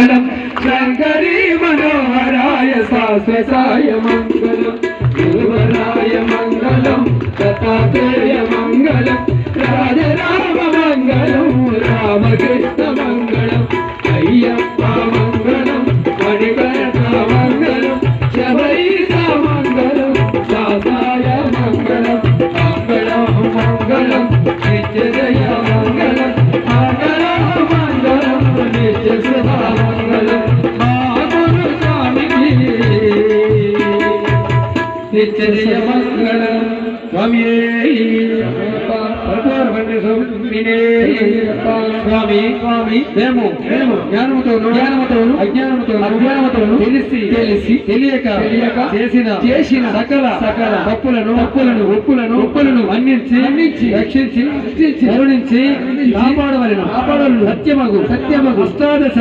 మంగళం శంకరీ మనోహరాయ శాశ్వతాయ మంగళం గురువరాయ మంగళం దత్తాత్రేయ మంగళం రాజరామ మంగళం రామకృష్ణ మంగళం అయ్యప్ప మంగళం మణికర్ణ మంగళం శబరీశ మంగళం శాసాయ మంగళం మంగళం మంగళం నిత్యజయ మంగళం మంగళం మంగళం నిత్యశుభ మంగళం మా గురు స్వామికి నిత్యజయ మంగళం స్వామి స్వామి స్వామి మేము జ్ఞానముతోను అజ్ఞానముతోను తెలిసి తెలియక చేసిన సకల ఒప్పులను మన్నించి రక్షించి కరుణించి కాపాడవలెను సత్యమగు అష్టాదశ